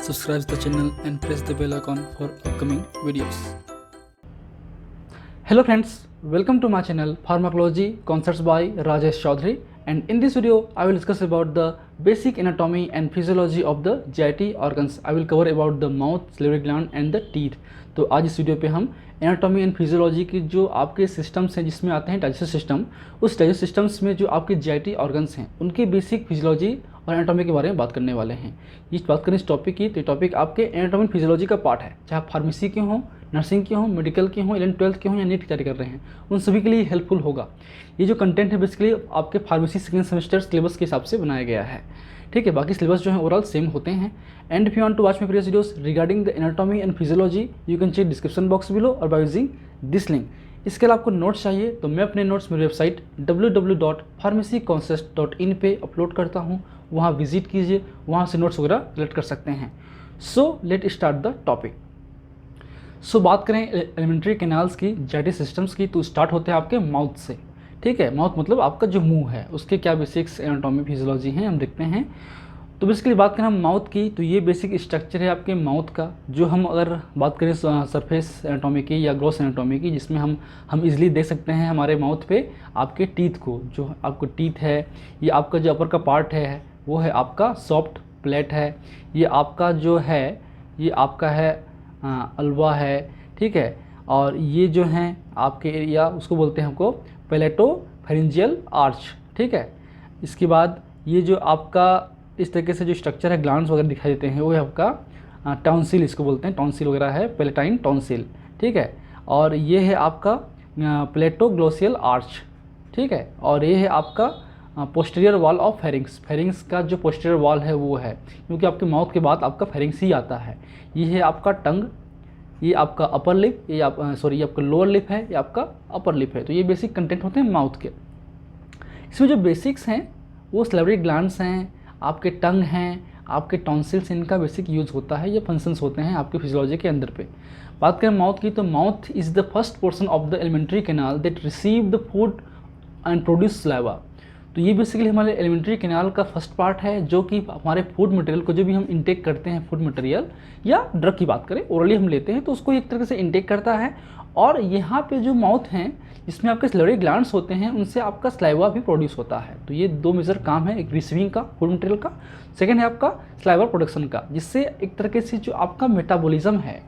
subscribe the channel and press the bell icon for upcoming videos. Hello friends, welcome to my channel Pharmacology Concepts by Rajesh Chaudhary, and in this video I will discuss about the basic anatomy and physiology of the GIT organs. I will cover about the mouth, salivary gland and the teeth. तो आज इस video पे हम anatomy and physiology की जो आपके systems हैं जिसमें आते हैं डाइजेस्टिव सिस्टम, उस डाइजेस्टिव सिस्टम्स में जो आपके जीआईटी ऑर्गन्स हैं उनकी बेसिक फिजियोलॉजी और एनाटॉमी के बारे में बात करने वाले हैं। इस बात करें इस टॉपिक की, तो ये टॉपिक आपके एनाटॉमी एंड फिजियोलॉजी का पार्ट है, चाहे आप फार्मेसी के हों, नर्सिंग के हों, मेडिकल के हों, 11th-12th के हों या नीट की तैयारी कर रहे हैं, उन सभी के लिए हेल्पफुल होगा। ये जो कंटेंट है बेसिकली आपके फार्मेसी सेकेंड सेमेस्टर सिलेबस के हिसाब से बनाया गया है, ठीक है। बाकी सिलेबस जो है ओवरऑल सेम होते हैं। And if you want to watch my previous videos regarding the anatomy and physiology you can check description box below और बाय यूजिंग दिस लिंक। इसके अलावा आपको नोट्स चाहिए तो मैं अपने नोट्स मेरी वेबसाइट www.pharmacyconcepts.in पे अपलोड करता हूँ, वहाँ विजिट कीजिए, वहाँ से नोट्स वगैरह कलेक्ट कर सकते हैं। So let start the topic. So बात करें एलिमेंट्री कैनाल्स की, जीआईटी सिस्टम्स की, तो स्टार्ट होते हैं आपके माउथ से, ठीक है। माउथ मतलब आपका जो मुंह है, उसके क्या बेसिक्स एनाटॉमी फिजियोलॉजी हैं हम देखते हैं। तो बेसिकली बात करें हम माउथ की, तो ये बेसिक स्ट्रक्चर है आपके माउथ का, जो हम अगर बात करें सरफेस एनाटॉमी की या ग्रॉस एनाटॉमी की, जिसमें हम इजीली देख सकते हैं हमारे माउथ पे आपके टीथ को। जो आपको टीथ है, ये आपका जो अपर का पार्ट है वो है आपका सॉफ्ट प्लेट है, ये आपका जो है ये आपका है अल्वा है, ठीक है। और ये जो हैं आपके एरिया उसको बोलते हैं हमको पैलेटोफेरेंजियल आर्च, ठीक है। इसके बाद ये जो आपका इस तरीके से जो स्ट्रक्चर है ग्लैंड्स वगैरह दिखाई देते हैं वो है आपका टॉन्सिल, इसको बोलते हैं टॉन्सिल वगैरह है, पैलेटाइन टॉन्सिल, ठीक है। और ये है आपका प्लेटोग्लोसियल आर्च, ठीक है। और ये है आपका posterior wall of pharynx. Pharynx का जो पोस्टीरियर वॉल है वो है, क्योंकि आपके माउथ के बाद आपका फेरिंग्स ही आता है। ये है आपका टंग, ये आपका अपर लिप, ये आपका लोअर लिप है, ये आपका अपर लिप है। तो ये बेसिक कंटेंट होते हैं माउथ के। इसमें जो बेसिक्स हैं वो सैलिवरी ग्लैंड्स हैं, आपके टंग हैं, आपके टॉन्सिल्स, इनका बेसिक यूज़ होता है, ये फंक्शंस होते हैं आपके फिजियोलॉजी के अंदर पे। बात करें माउथ की, तो mouth is the first portion of the alimentary canal that receive the food and produce saliva. तो ये बेसिकली हमारे एलिमेंट्री कैनाल का फर्स्ट पार्ट है, जो कि हमारे फूड मटेरियल को, जो भी हम इंटेक करते हैं फूड मटेरियल या ड्रग की बात करें ओरली हम लेते हैं, तो उसको एक तरीके से इंटेक करता है। और यहाँ पे जो माउथ हैं जिसमें आपके सैलिवरी ग्लैंड्स होते हैं, उनसे आपका सलाइवा भी प्रोड्यूस होता है। तो ये दो मेजर काम है, एक रिसीविंग का फूड मटेरियल का, सेकेंड है आपका सलाइवा प्रोडक्शन का, जिससे एक तरीके से जो आपका मेटाबॉलिज्म है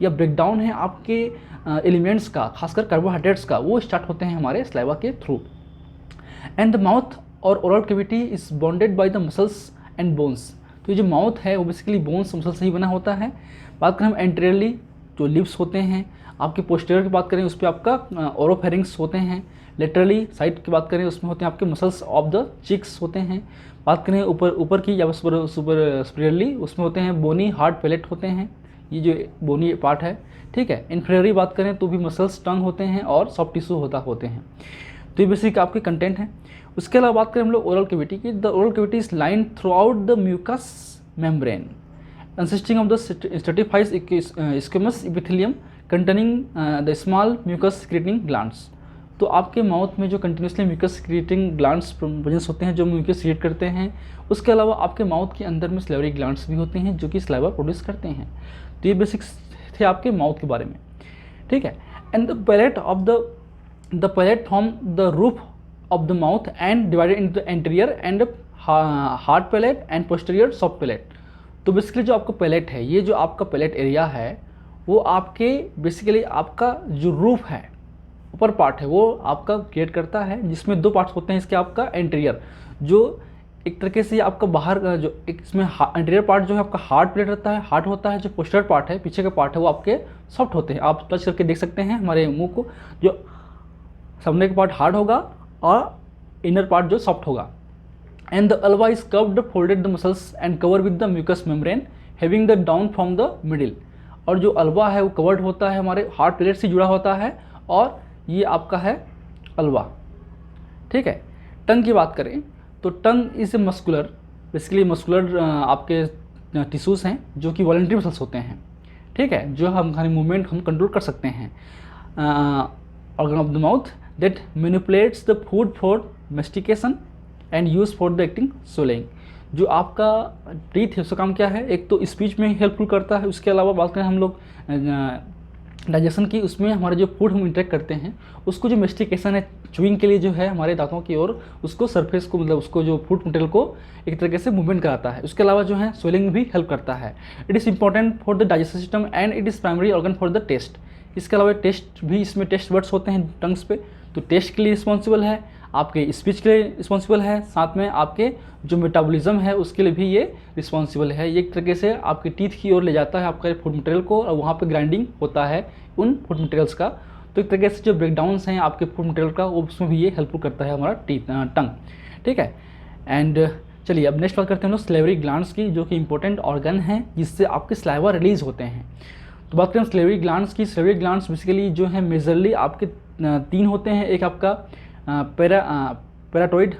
या ब्रेकडाउन है आपके एलिमेंट्स का, खासकर कार्बोहाइड्रेट्स का, वो स्टार्ट होते हैं हमारे सलाइवा के थ्रू। एंड द माउथ और oral cavity is bonded by the muscles and bones. तो ये जो माउथ है वो बेसिकली बोन्स मसल से ही बना होता है। बात करें हम एंटीरियरली, जो लिप्स होते हैं आपके पोस्टीरियर की बात करें उस पर आपका ओरोफेरिंग्स होते हैं। लेटरली साइड की बात करें उसमें होते हैं आपके मसल्स ऑफ द चिक्स होते हैं। बात करें ऊपर की या सुपीरियरली, उसमें होते हैं बोनी हार्ड पैलेट होते हैं, ये जो बोनी पार्ट है, ठीक है। इन्फीरियरली बात करें तो भी मसल्स टंग होते हैं और सॉफ्ट टिश्यू होते हैं। तो ये बेसिक आपके कंटेंट हैं। उसके अलावा बात करें हम लोग ओरल कैविटी की, the oral cavity is line throughout the mucous membrane consisting of the stratified squamous epithelium containing the small mucus secreting glands. तो आपके माउथ में जो continuously mucus secreting glands presence होते हैं, जो म्यूकस सिक्रेट करते हैं। उसके अलावा आपके माउथ के अंदर में सैलिवरी ग्लैंड्स भी होते हैं जो कि सलाइवा प्रोड्यूस करते हैं। तो ये बेसिक्स थे आपके माउथ के बारे में, ठीक है। And the palate from the roof of the mouth and divided into anterior and hard palate and posterior soft palate. तो बेसिकली जो आपका पैलेट है, ये जो आपका पैलेट एरिया है, वो आपके बेसिकली आपका जो रूफ है, ऊपर पार्ट है, वो आपका क्रिएट करता है, जिसमें दो पार्ट्स होते हैं इसके। आपका एंटीरियर जो एक तरीके से आपका बाहर का जो एक इसमें एंटीरियर पार्ट जो है आपका हार्ड प्लेट रहता है, हार्ड होता है। जो पोस्टीरियर पार्ट है, पीछे का पार्ट है, वो आपके सॉफ्ट होते हैं। आप टच करके देख सकते हैं हमारे मुंह को, जो सामने का पार्ट हार्ड होगा और इनर पार्ट जो सॉफ्ट होगा। And the uvula is curved folded the muscles and cover with the mucous membrane having the down from the middle. और जो अल्वा है वो कवर्ड होता है, हमारे हार्ड प्लेट से जुड़ा होता है, और ये आपका है अल्वा, ठीक है। टंग की बात करें तो tongue is a muscular, basically muscular आपके टिश्यूज़ हैं जो कि वॉलंटरी मसल्स होते हैं, ठीक है, जो हमारी मूवमेंट हम कंट्रोल कर सकते हैं। Organ of the mouth that manipulates the food for mastication and use for the acting swallowing। जो आपका टीथ है उसका काम क्या है, एक तो स्पीच में हेल्पफुल करता है, उसके अलावा बात करें हम लोग डाइजेशन की, उसमें हमारे जो फूड हम इंटेक करते हैं उसको जो मेस्टिकेशन है च्यूइंग के लिए जो है हमारे दांतों की ओर उसको सरफेस को मतलब उसको जो फूड मटेरियल को एक तरीके से मूवमेंट कराता है। उसके अलावा जो है स्वेलिंग में भी हेल्प करता है। It is important for the digestive system and it is primary organ for the taste. इसके अलावा टेस्ट भी, इसमें टेस्ट वर्ड्स होते हैं टंग्स पे, तो टेस्ट के लिए रिस्पॉन्सिबल है, आपके स्पीच के लिए रिस्पॉन्सिबल है, साथ में आपके जो मेटाबॉलिज्म है उसके लिए भी ये रिस्पॉन्सिबल है। ये एक तरीके से आपके टीथ की ओर ले जाता है आपका फूड मटेरियल को, और वहाँ पे ग्राइंडिंग होता है उन फूड मटेरियल्स का। तो एक तरीके से जो ब्रेकडाउन्स हैं आपके फूड मटेरियल का, वो उसमें भी ये हेल्पफुल करता है हमारा टंग। ठीक है। एंड चलिए अब नेक्स्ट बात करते हैं हम लोग स्लेवरी ग्लैंड्स की, जो कि इंपॉर्टेंट ऑर्गन है जिससे आपके स्लाइवा रिलीज होते हैं। तो बात करें स्लेवरी ग्लैंड्स की, स्लेवरी ग्लैंड्स बेसिकली जो है मेजरली आपके 3 होते हैं। एक आपका पैराटोइड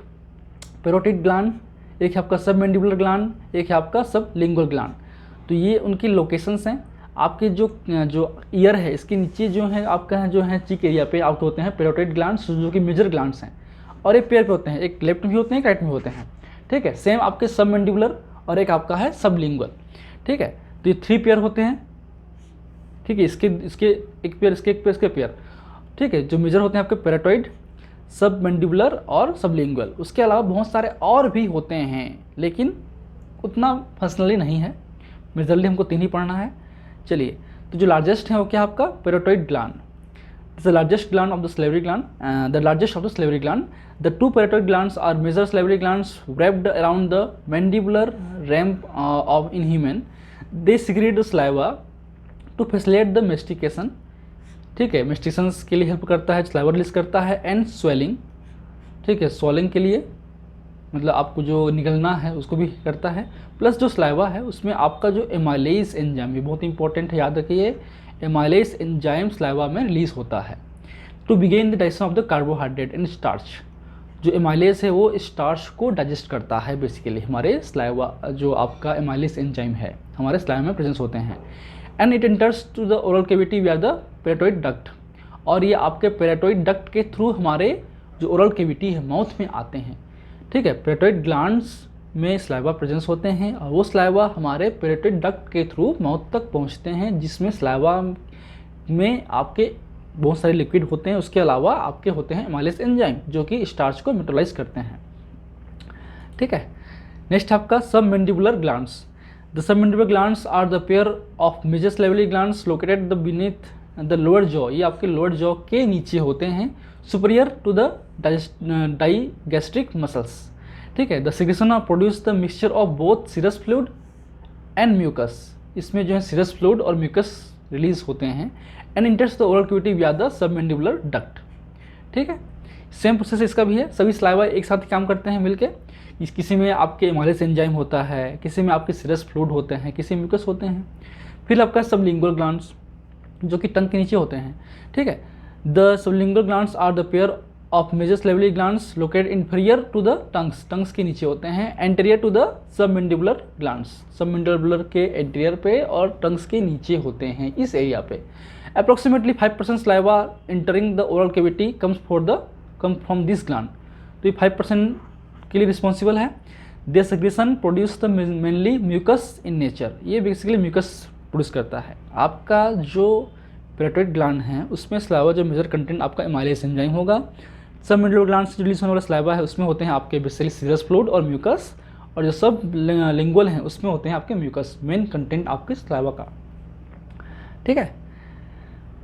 ग्लैंड, एक है आपका सबमैंडिबुलर ग्लैंड, एक है आपका सबलिंगुअल ग्लैंड। तो ये उनकी लोकेशंस हैं। आपके जो ईयर है इसके नीचे जो है आपका जो है चीक एरिया पे आउट होते हैं पैराटोइड ग्लैंड्स, जो कि मेजर ग्लैंड्स हैं, और एक पेयर पे होते हैं, एक लेफ्ट में होते हैं एक राइट में होते हैं। ठीक है। सेम आपके सबमैंडिबुलर और एक आपका है सबलिंगुअल। ठीक है। तो ये 3 पेयर होते हैं। ठीक है। इसके एक पेयर, इसके एक पेयर, इसके पेयर। ठीक है। जो मेजर होते हैं आपके पैराटोइड, सबमैंडिबुलर और सबलिंगुअल। उसके अलावा बहुत सारे और भी होते हैं, लेकिन उतना पर्सनली नहीं है, मेजरली हमको 3 ही पढ़ना है। चलिए, तो जो लार्जेस्ट है वो क्या आपका parotid gland, the largest gland of the salivary gland, the largest of the salivary gland. The 2 parotid glands are major salivary glands wrapped around the mandibular ramp of in human. They secrete the saliva to facilitate the mastication. ठीक है। Mastication के लिए help करता है, saliva release करता है, and swelling. ठीक है। स्वॉलिंग के लिए मतलब आपको जो निकलना है उसको भी करता है। प्लस जो स्लाइवा है उसमें आपका जो एमाइलेज एंजाइम, ये बहुत इंपॉर्टेंट है, याद रखिए, एमाइलेज एंजाइम स्लाइवा में रिलीज होता है to begin the digestion of the carbohydrate and starch. जो एमाइलेज है वो स्टार्च को डाइजेस्ट करता है बेसिकली। हमारे स्लाइवा जो आपका एमाइलेज एंजाइम है हमारे स्लाइवा में प्रेजेंस होते हैं। And it enters to the oral cavity via the parotid duct, और ये आपके पैराटोइड डक्ट के थ्रू हमारे जो ओरल कैविटी है माउथ में आते हैं। ठीक है। पैराटोइड ग्लैंड्स में स्लाइवा प्रेजेंस होते हैं, और वो स्लाइवा हमारे पैराटोइड डक्ट के थ्रू माउथ तक पहुंचते हैं, जिसमें स्लाइवा में आपके बहुत सारे लिक्विड होते हैं। उसके अलावा आपके होते हैं एमाइलेज एंजाइम जो कि स्टार्च को मेटाबॉलाइज करते हैं। ठीक है। नेक्स्ट आपका submandibular glands. The submandibular glands are the pair of major salivary glands located beneath the lower jaw. ये आपके lower jaw के नीचे होते हैं, superior to the digastric muscles. ठीक है। The secretion produce the mixture of both serous fluid and mucus. इसमें जो है serous fluid और mucus रिलीज होते हैं, and enters the oral cavity via the submandibular duct. ठीक है। सेम प्रोसेस इसका भी है, सभी स्लाइवा एक साथ काम करते हैं मिलके। किसी में आपके एमाइलेज एंजाइम होता है, किसी में आपके सीरस फ्लूइड होते हैं, किसी में म्यूकस होते हैं। फिर आपका सबलिंगुअल ग्लैंड्स जो कि टंग के नीचे होते हैं। ठीक है। The sublingual glands are the pair of major salivary glands located inferior to the tongues के नीचे होते हैं, anterior to the submandibular glands, submandibular के एंटीरियर पे और टंग्स के नीचे होते हैं इस एरिया पे। Approximately 5% saliva entering the oral cavity comes from this gland. तो ये 5% के लिए रिस्पॉन्सिबल है। Their secretion produce the mainly mucus in nature. ये बेसिकली म्यूकस प्रोड्यूस करता है। आपका जो पैराटोइड ग्लैंड है उसमें स्लाइवा जो मेजर कंटेंट आपका एमाइलेज एंजाइम होगा। सबमैंडिबुलर ग्लैंड से रिलीज होने वाला स्लाइवा है उसमें होते हैं आपके बेसिकली सीरस फ्लूइड और म्यूकस, और जो सब लिंगुअल हैं उसमें होते हैं आपके म्यूकस, मेन कंटेंट आपके स्लाइवा का। ठीक है।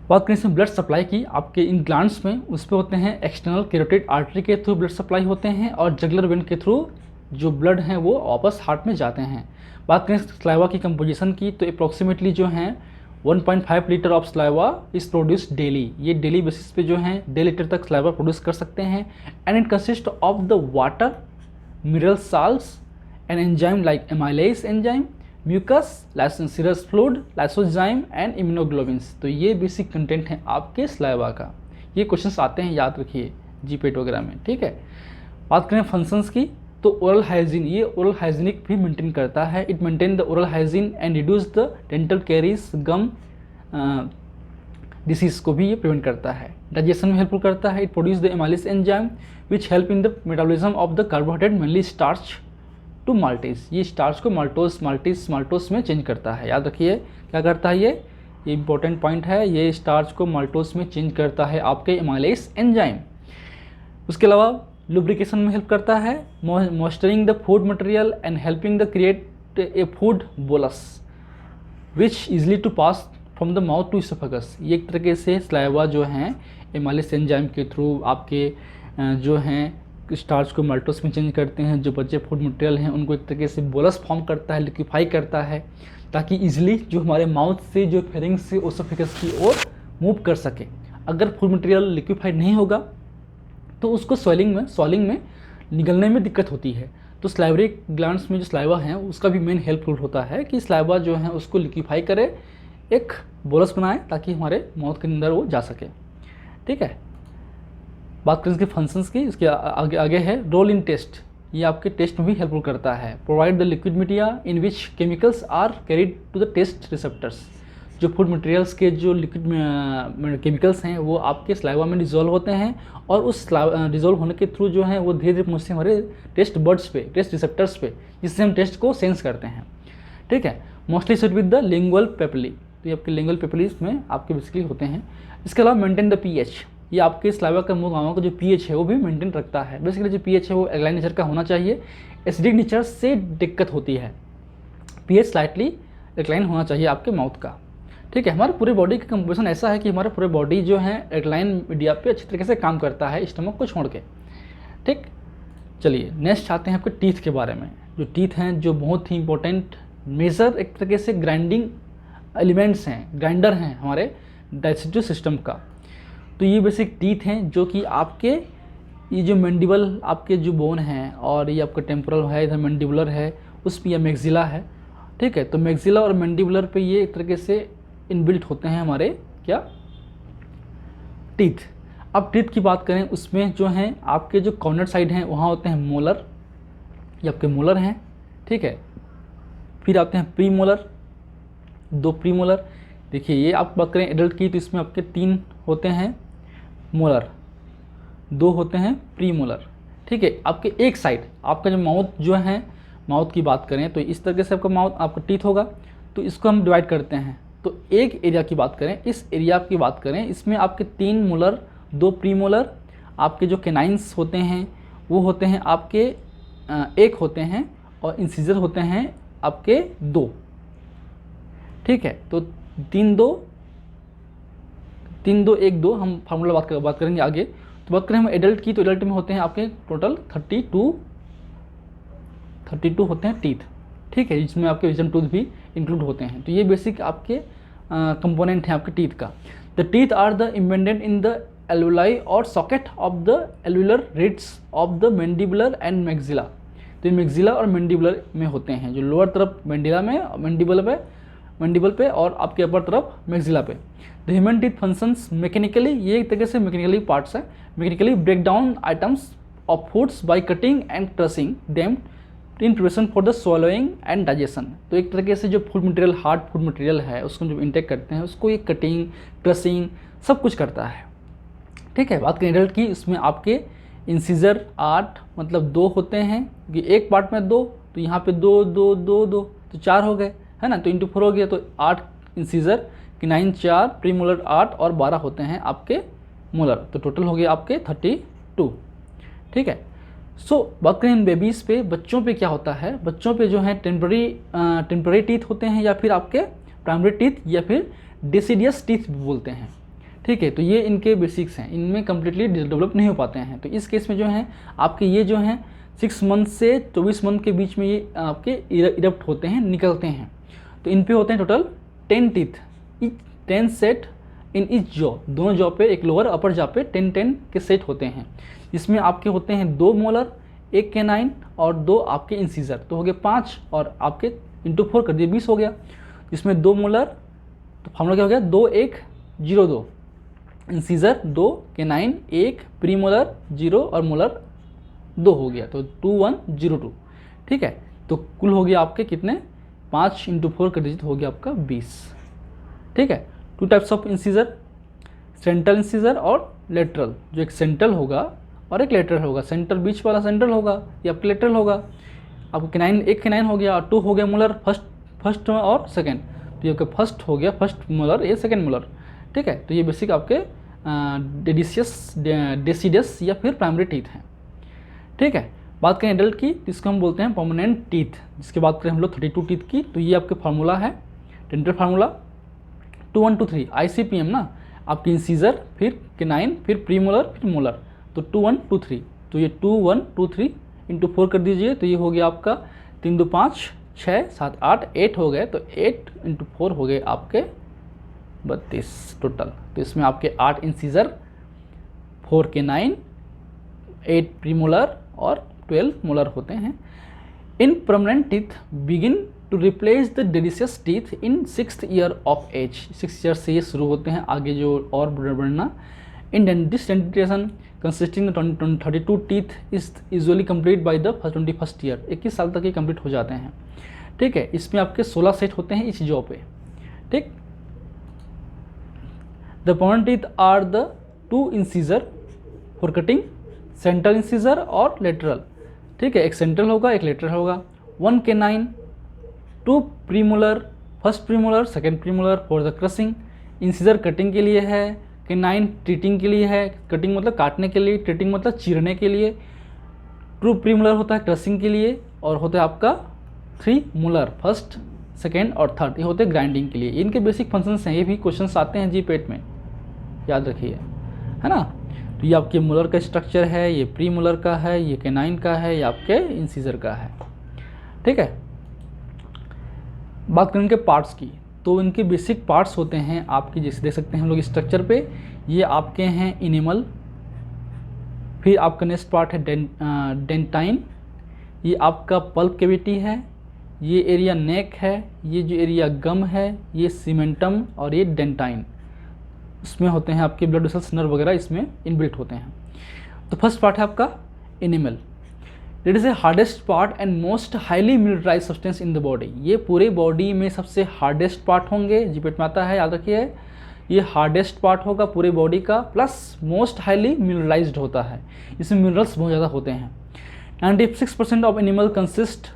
बात करें इसमें ब्लड सप्लाई की, आपके इन ग्लैंड्स में उस पर होते हैं एक्सटर्नल कैरोटिड आर्टरी के थ्रू ब्लड सप्लाई होते हैं, और जगुलर वेन के थ्रू जो ब्लड हैं वो वापस हार्ट में जाते हैं। बात करें स्लाइवा की कंपोजिशन की, तो अप्रॉक्सीमेटली जो हैं 1.5 litre of saliva is produce daily. ये डेली बेसिस पे जो हैं 1.5 लीटर तक स्लाइवा प्रोड्यूस कर सकते हैं। And it consist of the water, mineral salts and enzyme like amylase enzyme, mucus, serous fluid, lysozyme and immunoglobins. तो ये बेसिक कंटेंट है आपके स्लाइवा का। ये क्वेश्चंस आते हैं, याद रखिए जीपेट वगैरह में। ठीक है। बात करें फंक्शंस की, तो ओरल हाइजीन, ये ओरल हाइजीनिक भी मेंटेन करता है। It maintain the oral hygiene and reduce the dental caries, gum disease को भी ये प्रिवेंट करता है। डाइजेशन में हेल्पफुल करता है। It produce the amylase enzyme which help in the metabolism of the carbohydrate mainly starch to maltase. ये starch को माल्टोस में चेंज करता है। याद रखिए क्या करता है ये इंपॉर्टेंट पॉइंट है, ये स्टार्च को माल्टोस में चेंज करता है आपके एमाइलेज एंजाइम। उसके अलावा लुब्रिकेशन में हेल्प करता है, moisturing the food material and helping the create a food bolus which easily to pass from the mouth to oesophagus. ये एक तरीके से स्लाइवा जो हैं एमाइलेज एंजाइम के थ्रू आपके जो हैं स्टार्च को माल्टोस में चेंज करते हैं। जो बचे फूड मटेरियल हैं उनको एक तरीके से बोलस फॉर्म करता है, लिक्विफाई करता है, ताकि इजीली जो हमारे माउथ से जो फेरिंग से ओसोफेगस की ओर मूव कर सके। अगर फूड मटेरियल लिक्विफाइड नहीं होगा तो उसको सॉलिंग में निगलने में दिक्कत होती है। तो स्लाइवरी ग्लैंड्स में जो स्लाइवा हैं उसका भी मेन हेल्पफुल होता है कि स्लाइवा जो है उसको लिक्विफाई करे, एक बोलस बनाए ताकि हमारे माउथ के अंदर वो जा सके। ठीक है, बात करें इसके फंक्शंस की, इसके आगे है रोल इन टेस्ट। ये आपके टेस्ट में भी हेल्पफुल करता है। Provide the liquid media in which chemicals are carried to the taste receptors. जो फूड मटेरियल्स के जो लिक्विड केमिकल्स हैं वो आपके स्लाइवा में डिजोल्व होते हैं और उस डिजोल्व होने के थ्रू जो है वो धीरे धीरे पहुँचते हैं हमारे टेस्ट बर्ड्स पे, टेस्ट रिसेप्टर्स पे, जिससे हम टेस्ट को सेंस करते हैं। ठीक है, mostly set with the lingual papillae. तो ये आपके लिंगुअल पेपिलीज में आपके बेसिकली होते हैं। इसके अलावा मेंटेन द पीएच। ये आपके स्लाइवा का मुंह गाँव का जो पीएच है वो भी मेंटेन रखता है। बेसिकली जो पीएच है वो एल्कलाइन नेचर का होना चाहिए। एसिडिक नेचर से दिक्कत होती है, पीएच स्लाइटली एल्कलाइन होना चाहिए आपके माउथ का। ठीक है, हमारे पूरे बॉडी का कंपोजिशन ऐसा है कि हमारे पूरे बॉडी जो है एल्कलाइन मीडिया पे अच्छी तरीके से काम करता है, स्टमक को छोड़ के। ठीक, चलिए नेक्स्ट आते हैं आपके टीथ के बारे में। जो टीथ हैं जो बहुत ही इंपॉर्टेंट मेजर एक तरीके से ग्राइंडिंग एलिमेंट्स हैं, ग्राइंडर हैं हमारे डाइजेस्टिव सिस्टम का। तो ये बेसिक टीथ हैं जो कि आपके ये जो मैंडिबल आपके जो बोन हैं और ये आपका टेम्पोरल है, इधर मैंडिबुलर है, उस पर यह मैक्सिला है। ठीक है, तो मैक्सिला और मैंडिबुलर पे ये एक तरीके से इनबिल्ट होते हैं हमारे क्या टीथ। अब टीथ की बात करें उसमें जो हैं आपके जो कॉर्नर साइड हैं वहाँ होते हैं मोलर, ये आपके मोलर हैं। ठीक है, फिर आते हैं प्री मोलर, 2 प्री मोलर। देखिए ये आप बात करें एडल्ट की तो इसमें आपके 3 होते हैं मोलर, 2 होते हैं प्री मोलर। ठीक है, आपके एक साइड आपका जो माउथ जो है, माउथ की बात करें तो इस तरीके से आपका माउथ आपका टीथ होगा, तो इसको हम डिवाइड करते हैं। तो एक एरिया की बात करें, इस एरिया की बात करें, इसमें आपके 3 मोलर, 2 प्री मोलर, आपके जो कैनाइंस होते हैं वो होते हैं आपके 1 होते हैं और इंसिजर होते हैं आपके 2। ठीक है, तो 3 2 1 2 हम फार्मूला बात करेंगे आगे। तो बात करें हम एडल्ट की, तो एडल्ट में होते हैं आपके टोटल 32 होते हैं टीथ। ठीक है, जिसमें आपके विजन टूथ भी इंक्लूड होते हैं। तो ये बेसिक आपके कंपोनेंट हैं आपके टीथ का। The teeth are the embedded in the alveoli और socket of the alveolar ridges of the mandibular and maxilla. तो ये मैक्सिला और मैंडिबुलर में होते हैं, जो लोअर तरफ मैंडिला में, मैंडिबल पे और आपके अपर तरफ मैक्सिला पे। The human teeth functions mechanically, ये एक तरीके से मैकेनिकली पार्ट्स है, mechanically break down items of foods by cutting and crushing them in preparation for the swallowing and digestion. तो एक तरीके से जो food material, hard food material है उसको जो इंटेक करते हैं उसको ये कटिंग, क्रशिंग सब कुछ करता है। ठीक है, बात करें एडल्ट की, इसमें आपके इंसिजर 8 मतलब 2 होते हैं, कि एक पार्ट में 2, तो यहाँ पे 2 2 2 2 तो 4 हो गए, है ना, तो इंटू 4 हो गया, तो 8 इंसिजर, किनाइन 4, प्री मोलर 8 और 12 होते हैं आपके मोलर, तो टोटल हो गया आपके 32। ठीक है, बात करें इन बेबीज़ पे, बच्चों पे क्या होता है, बच्चों पे जो है टेम्पररी टीथ होते हैं या फिर आपके प्राइमरी टीथ या फिर डेसिडियस टीथ भी बोलते हैं। ठीक है, तो ये इनके बेसिक्स हैं, इनमें कम्प्लीटली डेवलप नहीं हो पाते हैं। तो इस केस में जो है आपके ये जो हैं 6 मंथ से 24 मंथ के बीच में ये आपके इरप्ट होते हैं, निकलते हैं। तो इन पे होते हैं total 10 teeth, 10 set in each jaw, दोनों जॉ पे, एक लोअर अपर जॉ पे 10 के सेट होते हैं। इसमें आपके होते हैं 2 मोलर, 1 कैनाइन और 2 आपके इंसीजर, तो हो गए 5 और आपके इंटू 4 कर दिए 20 हो गया। इसमें 2 मोलर, तो फार्मूला क्या हो गया 2 1 0 2, इंसीजर 2, कैनाइन 1, प्री मोलर 0 और मोलर 2 हो गया, तो 2 1 0 2। ठीक है, तो कुल हो गया आपके कितने, 5 इंटू 4 कर दीजिए तो हो गया आपका 20। ठीक है, 2 types of incisor, central incisor और लेटरल। जो एक सेंट्रल होगा और एक लेटरल होगा, सेंटर बीच वाला सेंट्रल होगा या आपका लेटरल होगा। आपको केनाइन, एक केनाइन हो गया और 2 हो गया मोलर, फर्स्ट और सेकेंड। तो ये आपका फर्स्ट हो गया, फर्स्ट मोलर, ये सेकेंड मोलर, ठीक है। तो ये बेसिक आपके डेसिडस या फिर प्राइमरी टीथ हैं, ठीक है। बात करें एडल्ट की, जिसको हम बोलते हैं परमानेंट टीथ, जिसके बात करें हम लोग 32 टीथ की। तो ये आपके फार्मूला है, डेंटल फार्मूला 2 1 2 3 ICPM ना, आपकी इंसीजर, फिर केनाइन, फिर प्रीमोलर, फिर मोलर, तो 2 1 2 3। तो ये 2 1 2 3 इंटू 4 कर दीजिए, तो ये हो गया आपका 3 2 5 6 7 8 8 हो गए। तो 8 इंटू 4 हो गए आपके 32 टोटल। तो इसमें आपके 8 इंसीजर, 4 केनाइन, 8 प्रीमोलर और 12 मोलर होते हैं। In permanent teeth begin to replace the delicious teeth in 6th year of age. 6 year से ये शुरू होते हैं आगे जो और बढ़ना। In this dentition consisting 32 teeth is usually complete by the 21st year. 21 साल तक ये कंप्लीट हो जाते हैं, ठीक है। इसमें आपके 16 सेट होते हैं इस जॉ पे, ठीक। The permanent teeth are the 2 incisor for cutting, central incisor और लेटरल, ठीक है। एक सेंट्रल होगा, एक लेटरल होगा। 1 canine, 2 premolar, first premolar, second premolar for the crushing. Incisor cutting के लिए है, केनाइन ट्रीटिंग के लिए है, कटिंग मतलब काटने के लिए, ट्रीटिंग मतलब चीरने के लिए। 2 प्रीमोलर होता है क्रशिंग के लिए, और होता है आपका 3 मोलर, फर्स्ट, सेकेंड और थर्ड, ये होते हैं ग्राइंडिंग के लिए। इनके बेसिक फंक्शंस हैं, ये भी क्वेश्चंस आते हैं जी पेट में, याद रखिए, है ना। तो ये आपके मोलर का स्ट्रक्चर है, ये प्री मोलर का है, ये केनाइन का है, ये आपके इंसीजर का है, ठीक है। बात करें इनके पार्ट्स की, तो इनके बेसिक पार्ट्स होते हैं आपकी, जैसे देख सकते हैं हम लोग स्ट्रक्चर पे, ये आपके हैं इनेमल, फिर आपका नेक्स्ट पार्ट है डेंटाइन, ये आपका पल्प कैविटी है, ये एरिया नेक है, ये जो एरिया गम है, ये सीमेंटम और ये डेंटाइन। इसमें होते हैं आपके ब्लड वेसल्स, नर्व वगैरह इसमें इनबिल्ट होते हैं। तो फर्स्ट पार्ट है आपका enamel. It is a hardest part and most highly mineralise substance in the body. ये पूरे बॉडी में सबसे हार्डेस्ट पार्ट होंगे, जीपेट में आता है, याद रखिए। ये हार्डेस्ट पार्ट होगा पूरे बॉडी का, प्लस मोस्ट हाईली मिनरलाइज्ड होता है, इसमें मिनरल्स बहुत ज़्यादा होते हैं। 96% of enamel consist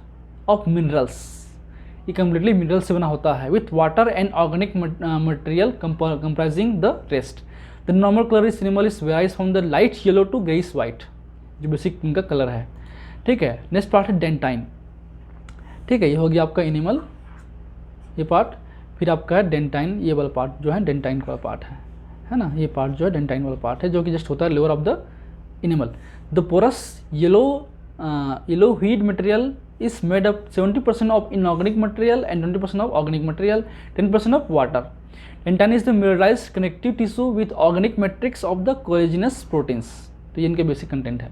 of minerals, ये कम्प्लीटली मिनरल से बना होता है, with water and organic material comprising the rest. The normal colour is enamel is varies from the light yellow to greyish white, जो बेसिक इनका कलर है, ठीक है। नेक्स्ट पार्ट है डेंटाइन, ठीक है। ये हो गया आपका एनिमल, ये पार्ट, फिर आपका है डेंटाइन, ये वाला पार्ट जो है डेंटाइन वाला पार्ट है ना। ये पार्ट जो है डेंटाइन वाला पार्ट है, जो कि जस्ट होता है lower of the enamel. The porous yellow white material is made up 70% of inorganic material and 20% of organic material, 10% of water. Dentin is the mineralized connective tissue with organic matrix of the collagenous proteins. तो ये इनके basic content है।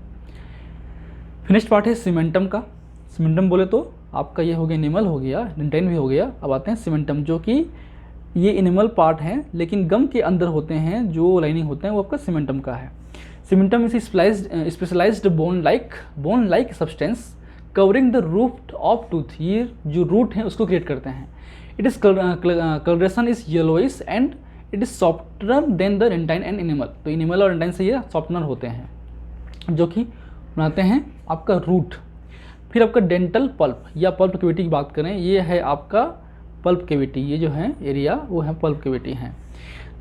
Finished part है cementum का। Cementum बोले तो आपका ये हो गया एनिमल हो गया, डेंटाइन भी हो गया। अब आते हैं सीमेंटम, जो कि ये एनिमल पार्ट है लेकिन गम के अंदर होते हैं, जो लाइनिंग होते हैं वो आपका सीमेंटम का है। Cementum is specialised bone like substance covering the root of tooth, ये जो रूट है उसको क्रिएट करते हैं। It is colouration is yellowish and it is softener than the dentine and enamel. तो एनिमल और डेंटाइन से ये सॉफ्टनर होते हैं, जो कि बनाते हैं आपका रूट। फिर आपका डेंटल पल्प या पल्प कैविटी की बात करें, ये है आपका पल्प कैविटी, ये जो है एरिया वो है पल्प कैविटी है।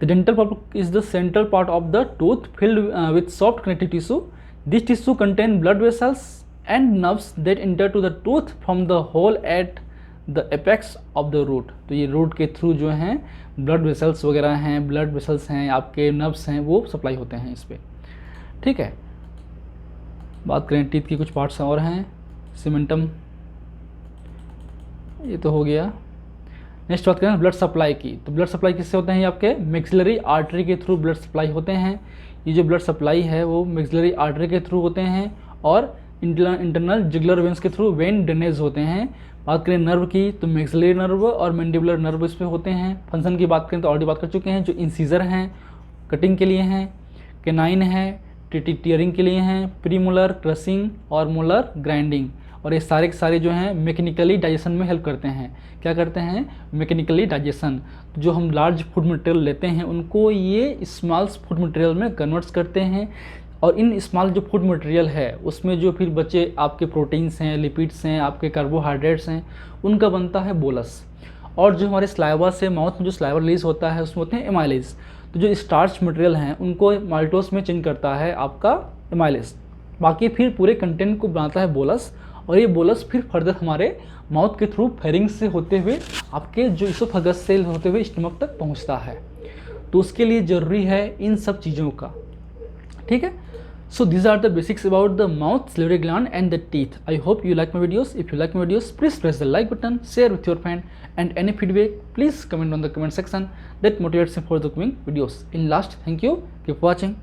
The dental pulp is the central part of the tooth filled with soft connective tissue. This tissue contain blood vessels and nerves that enter to the tooth from the hole at the apex of the root। तो ये root के through जो हैं blood vessels वगैरह हैं, blood vessels हैं, आपके nerves हैं, वो सप्लाई होते हैं इस पर, ठीक है। बात करें टीथ की कुछ पार्ट्स और हैं, सीमेंटम ये तो हो गया। नेक्स्ट बात करें ब्लड सप्लाई की, तो ब्लड सप्लाई किससे होते हैं, ये आपके मैक्सिलरी आर्टरी के थ्रू ब्लड सप्लाई होते हैं। ये जो ब्लड सप्लाई है वो मैक्सिलरी आर्टरी के थ्रू होते हैं और इंटरनल जुगुलर वेन्स के थ्रू वेन ड्रेनेज होते हैं। बात करें नर्व की, तो मैक्सिलरी नर्व और मैंडिबुलर नर्व इस पे होते हैं। फंक्शन की बात करें तो ऑलरेडी बात कर चुके हैं, जो इंसीजर हैं कटिंग के लिए हैं, केनाइन है टीयरिंग के लिए हैं, प्रीमोलर क्रशिंग और मोलर ग्राइंडिंग। और ये सारे के सारे जो हैं मैकेनिकली डाइजेशन में हेल्प करते हैं। क्या करते हैं, मैकेनिकली डाइजेशन। जो हम लार्ज फूड मटेरियल लेते हैं उनको ये स्मॉल फूड मटेरियल में कन्वर्ट्स करते हैं और इन स्मॉल जो फूड मटेरियल है उसमें जो फिर बचे आपके प्रोटीन्स हैं, लिपिड्स हैं, आपके कार्बोहाइड्रेट्स हैं, उनका बनता है बोलस। और जो हमारे स्लाइवा से माउथ में जो स्लाइवा रिलीज होता है उसमें होते हैं एमाइलेज। तो जो स्टार्च मटेरियल हैं उनको माल्टोस में चेंज करता है आपका एमाइलेज। बाकी फिर पूरे कंटेंट को बनाता है बोलस, और ये बोलस फिर फर्दर हमारे माउथ के थ्रू फेरिंग्स से होते हुए आपके जो इसोफेगस से होते हुए स्टमक तक पहुंचता है। तो उसके लिए ज़रूरी है इन सब चीज़ों का, ठीक है। So these are the basics about the mouth, salivary gland and the teeth. I hope you like my videos. If you like my videos, please press the like button, share with your friend, and any feedback, please comment on the comment section. That motivates me for the coming videos. In last, thank you. Keep watching.